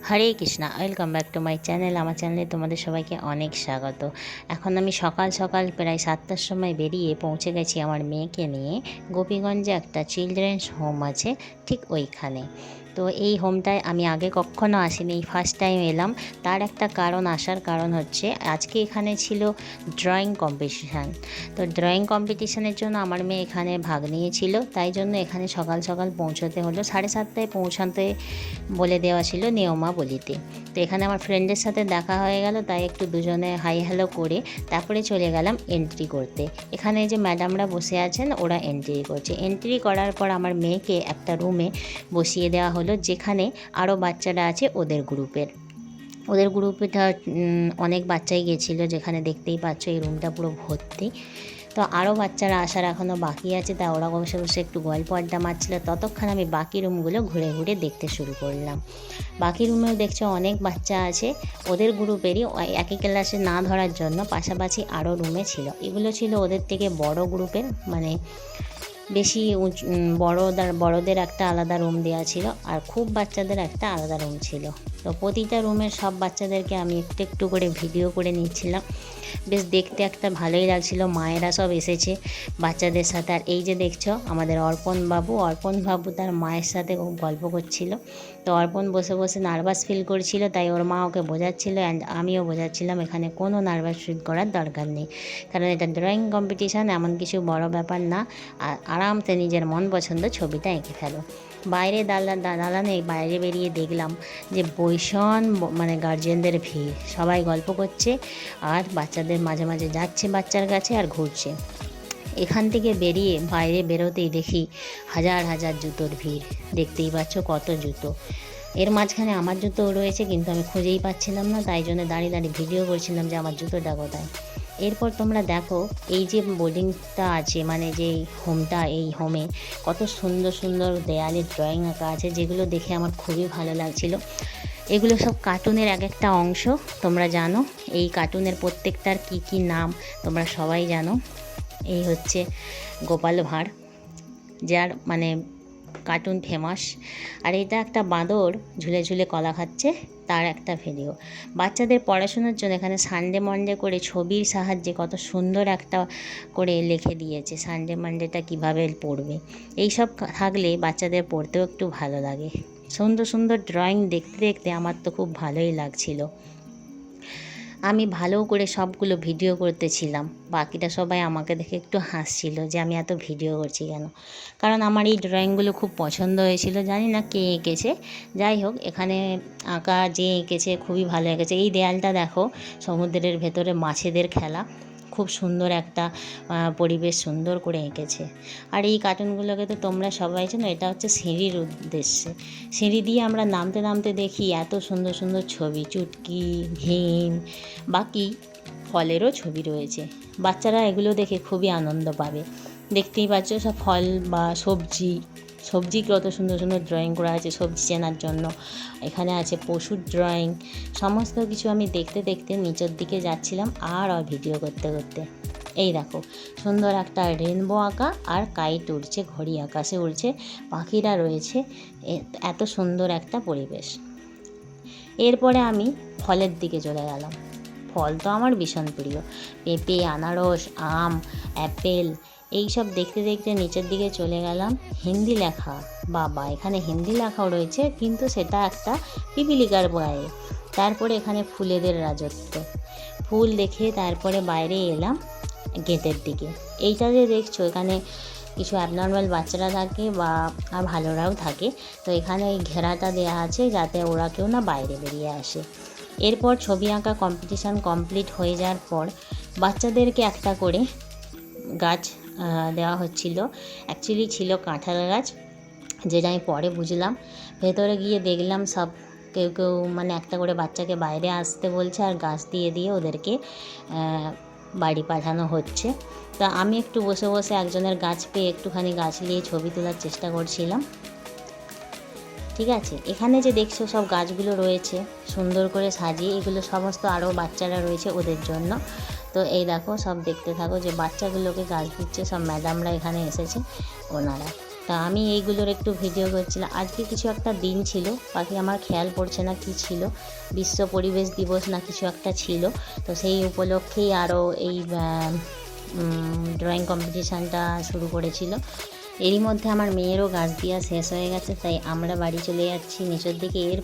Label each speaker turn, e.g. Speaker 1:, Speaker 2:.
Speaker 1: Hare Krishna, welcome back to my channel. আমার চ্যানেলে তোমাদের সবাইকে অনেক স্বাগত। এখন আমি সকাল সকাল প্রায় 7টার সময় বেরিয়ে পৌঁছে গেছি আমার মেয়েকে নিয়ে গোপীগঞ্জে একটা চিলড্রেন্স হোম আছে, ঠিক ওইখানে। তো এই হোমটায় আমি আগে কখনো আসিনি, এই ফার্স্ট টাইম এলাম। তার একটা কারণ, আসার কারণ হচ্ছে আজকে এখানে ছিল ড্রয়িং কম্পিটিশান। তো ড্রয়িং কম্পিটিশানের জন্য আমার মেয়ে এখানে ভাগ নিয়েছিল, তাই জন্য এখানে সকাল সকাল পৌঁছতে হলো। 7:30টায় পৌঁছাতে বলে দেওয়া ছিল নিয়মাবলীতে। তো এখানে আমার ফ্রেন্ডের সাথে দেখা হয়ে গেল, তাই একটু দুজনে হাই হ্যালো করে তারপরে চলে গেলাম এন্ট্রি করতে। এখানে যে ম্যাডামরা বসে আছেন ওরা এন্ট্রি করছে। এন্ট্রি করার পর আমার মেয়েকে একটা রুমে বসিয়ে দেওয়া হলো, যেখানে আরও বাচ্চারা আছে ওদের গ্রুপেটা অনেক বাচ্চাই গেছিলো, যেখানে দেখতেই পাচ্ছ এই রুমটা পুরো ভর্তি। তো আরও বাচ্চারা আসার এখনও বাকি আছে, তা ওরা বসে বসে একটু গল্প আড্ডা মারছিল। ততক্ষণ আমি বাকি রুমগুলো ঘুরে ঘুরে দেখতে শুরু করলাম। বাকি রুমেও দেখছো অনেক বাচ্চা আছে, ওদের গ্রুপেরই। একই ক্লাসে না ধরার জন্য পাশাপাশি আরও রুমে ছিল। এগুলো ছিল ওদের থেকে বড় গ্রুপের, মানে বেশি বড়দের একটা আলাদা রুম দেওয়া ছিল, আর খুব বাচ্চাদের একটা আলাদা রুম ছিল। তো প্রতিটা রুমের সব বাচ্চাদেরকে আমি একটু একটু করে ভিডিও করে নিচ্ছিলাম। বেশ দেখতে একটা ভালোই লাগছিল। মায়েরা সব এসেছে বাচ্চাদের সাথে। আর এই যে দেখছো আমাদের অর্পণ বাবু তার মায়ের সাথে খুব গল্প করছিল। তো অর্পণ বসে বসে নার্ভাস ফিল করছিল, তাই ওর মা ওকে বোঝাচ্ছিল, অ্যান্ড আমিও বোঝাচ্ছিলাম এখানে কোনো নার্ভাস ফিল করার দরকার নেই, কারণ এটা ড্রয়িং কম্পিটিশান, এমন কিছু বড় ব্যাপার না। আর আরামসে নিজের মন পছন্দ ছবিটা এঁকে ফেলো। বাইরে দালানে বাইরে বেরিয়ে দেখলাম যে ভীষণ মানে গার্জিয়ানদের ভিড়, সবাই গল্প করছে আর বাচ্চাদের মাঝে মাঝে যাচ্ছে বাচ্চার কাছে আর ঘুরছে। এখান থেকে বেরিয়ে বাইরে বেরোতেই দেখি হাজার হাজার জুতোর ভিড়। দেখতেই পাচ্ছ কত জুতো। এর মাঝখানে আমার জুতোও রয়েছে, কিন্তু আমি খুঁজেই পাচ্ছিলাম না, তাই জন্য দাঁড়িয়ে দাঁড়িয়ে ভিডিও করছিলাম যে আমার জুতোটা কোথায়। এরপর তোমরা দেখো এই যে বোর্ডিংটা আছে, মানে যে হোমটা, এই হোমে কত সুন্দর সুন্দর দেয়ালে ড্রয়িং আঁকা আছে, যেগুলো দেখে আমার খুবই ভালো লাগছিল। এগুলো সব কার্টুনের এক একটা অংশ। তোমরা জানো এই কার্টুনের প্রত্যেকটার কি কি নাম তোমরা সবাই জানো। এই হচ্ছে গোপাল ভাঁড়, যার মানে কার্টুন ফেমাস। আর এটা একটা বাঁদর ঝুলে ঝুলে কলা খাচ্ছে, তার একটা ভিডিও। বাচ্চাদের পড়াশোনার জন্য এখানে সানডে মানডে করে ছবির সাহায্যে কত সুন্দর একটা করে লিখে দিয়েছে সানডে মানডেটা কীভাবে পড়বে। এইসব থাকলে বাচ্চাদের পড়তেও একটু ভালো লাগে। সুন্দর সুন্দর ড্রয়িং দেখতে দেখতে আমার তো খুব ভালোই লাগছিল। আমি ভালো করে সবগুলো ভিডিও করতেছিলাম। বাকিটা সবাই আমাকে দেখে একটু হাসছিল যে আমি এত ভিডিও করছি কেন, কারণ আমার এই ড্রয়িংগুলো খুব পছন্দ হয়েছিল। জানি না কে এঁকেছে, যাই হোক এখানে আঁকা যে এঁকেছে খুবই ভালো এঁকেছে। এই দেয়ালটা দেখো, সমুদ্রের ভেতরে মাছেদের খেলা, খুব সুন্দর একটা পরিবেশ সুন্দর করে এঁকেছে। আর এই কার্টুনগুলোকে তো তোমরা সবাই জানো, এটা হচ্ছে সিঁড়ির উদ্দেশ্যে। সিঁড়ি দিয়ে আমরা নামতে নামতে দেখি এত সুন্দর সুন্দর ছবি, চুটকি, ভীম, বাকি ফলেরও ছবি রয়েছে। বাচ্চারা এগুলো দেখে খুবই আনন্দ পাবে। দেখতেই পাচ্ছ সব ফল বা সবজি কত সুন্দর সুন্দর ড্রয়িং করা আছে সবজি চেনার জন্য। এখানে আছে পশুর ড্রয়িং। সমস্ত কিছু আমি দেখতে দেখতে নিচের দিকে যাচ্ছিলাম আর ভিডিও করতে করতে। এই দেখো সুন্দর একটা রেনবো আঁকা, আর কাইট উড়ছে, ঘড়ি আকাশে উড়ছে, পাখিরা রয়েছে, এত সুন্দর একটা পরিবেশ। এরপরে আমি ফলের দিকে চলে গেলাম। ফল তো আমার ভীষণ প্রিয়, পেঁপে, আনারস, আম, অ্যাপেল, এই সব দেখতে দেখতে নিচের দিকে চলে গেলাম। হিন্দি লেখা, বাবা এখানে হিন্দি লেখাও রয়েছে, কিন্তু সেটা একটা পিপিলিকার গায়ে। তারপরে এখানে ফুলেদের রাজত্ব, ফুল দেখে তারপরে বাইরে এলাম গেটের দিকে। এইটা যে দেখছো, এখানে কিছু অ্যাবনর্মাল বাচ্চারা থাকে বা ভালোরাও থাকে, তো এখানে এই ঘেরাটা দেওয়া আছে যাতে ওরা কেউ না বাইরে বেরিয়ে আসে। এরপর ছবি আঁকা কম্পিটিশান কমপ্লিট হয়ে যাওয়ার পর বাচ্চাদেরকে একটা করে গাছ দেওয়া হচ্ছিল। অ্যাকচুয়ালি ছিল কাঁঠাল গাছ, যেটা আমি পরে বুঝলাম। ভেতরে গিয়ে দেখলাম সব কেউ কেউ মানে একটা করে বাচ্চাকে বাইরে আসতে বলছে, আর গাছ দিয়ে দিয়ে ওদেরকে বাড়ি পাঠানো হচ্ছে। তা আমি একটু বসে বসে একজনের গাছ পেয়ে একটুখানি গাছ নিয়ে ছবি তোলার চেষ্টা করছিলাম। ঠিক আছে, এখানে যে দেখছো সব গাছগুলো রয়েছে সুন্দর করে সাজিয়ে, এগুলো সমস্ত আরও বাচ্চারা রয়েছে ওদের জন্য। তো এই দেখো সব দেখতে থাকো যে বাচ্চাগুলোকে গাছ দিচ্ছে, সব ম্যাডামরা এখানে এসেছে ওনারা। তা আমি এইগুলোর একটু ভিডিও করছিলাম। আজকে কিছু একটা দিন ছিল, বাকি আমার খেয়াল পড়ছে না কি ছিল, বিশ্ব পরিবেশ দিবস না কিছু একটা ছিল। তো সেই উপলক্ষেই আরও এই ড্রয়িং কম্পিটিশানটা শুরু করেছিল। এরই মধ্যে আমার মেয়েরও গাছ দেওয়া শেষ হয়ে গেছে, তাই আমরা বাড়ি চলে যাচ্ছি নিচের দিকে। এরপর